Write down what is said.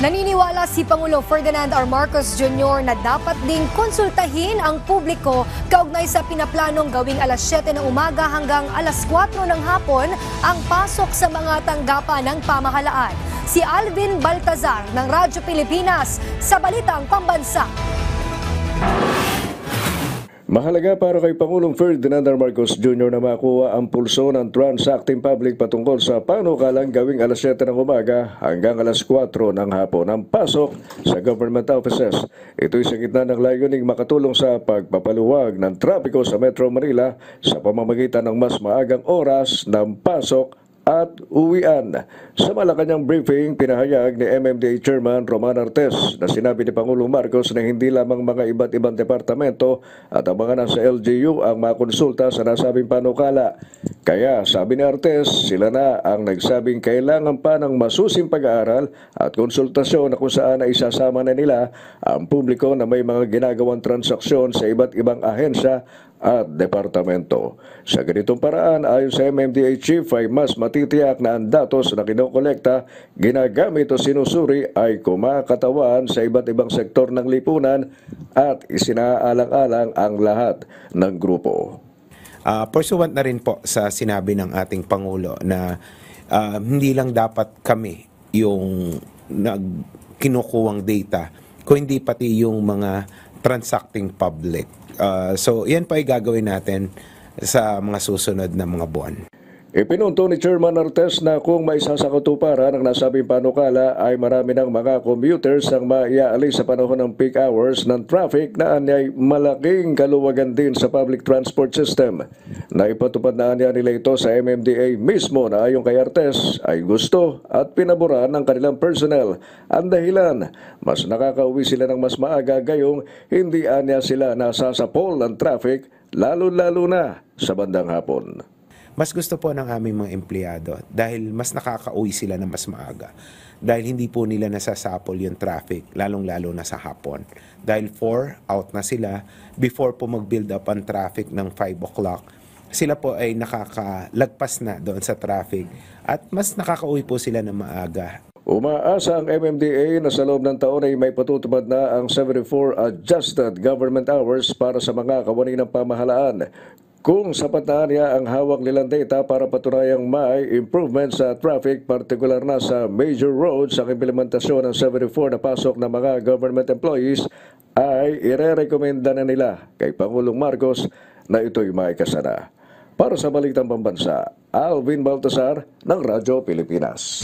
Naniniwala si Pangulo Ferdinand R. Marcos Jr. na dapat ding konsultahin ang publiko kaugnay sa pinaplanong gawing alas 7 ng umaga hanggang alas 4 ng hapon ang pasok sa mga tanggapan ng pamahalaan. Si Alvin Baltazar ng Radyo Pilipinas sa Balitang Pambansa. Mahalaga para kay Pangulong Ferdinand R. Marcos Jr. na makuha ang pulso ng transacting public patungkol sa panukalang gawing alas 7 ng umaga hanggang alas 4 ng hapon ang pasok sa government offices. Ito'y sa gitna ng layuning makatulong sa pagpapaluwag ng trapiko sa Metro Manila sa pamamagitan ng mas maagang oras ng pasok at uwian. Sa Malacanang briefing, pinahayag ni MMDA Chairman Roman Artes na sinabi ni Pangulong Marcos na hindi lamang mga iba't ibang departamento at ang mga nasa LGU ang makonsulta sa nasabing panukala. Kaya sabi ni Artes, sila na ang nagsabing kailangan pa ng masusing pag-aaral at konsultasyon na kung saan ay isasama na nila ang publiko na may mga ginagawang transaksyon sa iba't ibang ahensya at departamento. Sa ganitong paraan, ayon sa MMDA Chief, ay mas matitiyak na ang datos na kinokolekta, ginagamit o sinusuri ay kumakatawan sa iba't ibang sektor ng lipunan at isinaalang-alang ang lahat ng grupo. Pursuant na rin po sa sinabi ng ating Pangulo na hindi lang dapat kami yung kinukuwang data, kundi pati yung mga transacting public. So, yan pa ay gagawin natin sa mga susunod na mga buwan. Ipinunto ni Chairman Artes na kung may sasakatuparan ang nasabing panukala ay marami ng mga commuters ang maiaalis sa panahon ng peak hours ng traffic na anyay malaking kaluwagan din sa public transport system. Naipatupad na anya nila ito sa MMDA mismo na ayon kay Artes ay gusto at pinaboran ng kanilang personnel. Ang dahilan, mas nakakauwi sila ng mas maaga gayong hindi anya sila nasasapol ng traffic lalo-lalo na sa bandang hapon. Mas gusto po ng aming mga empleyado dahil mas nakakauwi sila na mas maaga. Dahil hindi po nila nasasapol yung traffic, lalong-lalo na sa hapon. Dahil 4 out na sila, before po mag-build up ang traffic ng 5 o'clock, sila po ay nakakalagpas na doon sa traffic at mas nakakauwi po sila na maaga. Umaasa ang MMDA na sa loob ng taon ay may patutupad na ang 74 adjusted government hours para sa mga kawani ng pamahalaan. Kung sapat na niya ang hawak nilang data para patunayang may improvement sa traffic, partikular na sa major roads, ang implementasyon ng 74 na pasok ng mga government employees ay irerekomenda na nila kay Pangulong Marcos na ito'y maikasana. Para sa Balitang Pambansa, Alvin Baltazar ng Radyo Pilipinas.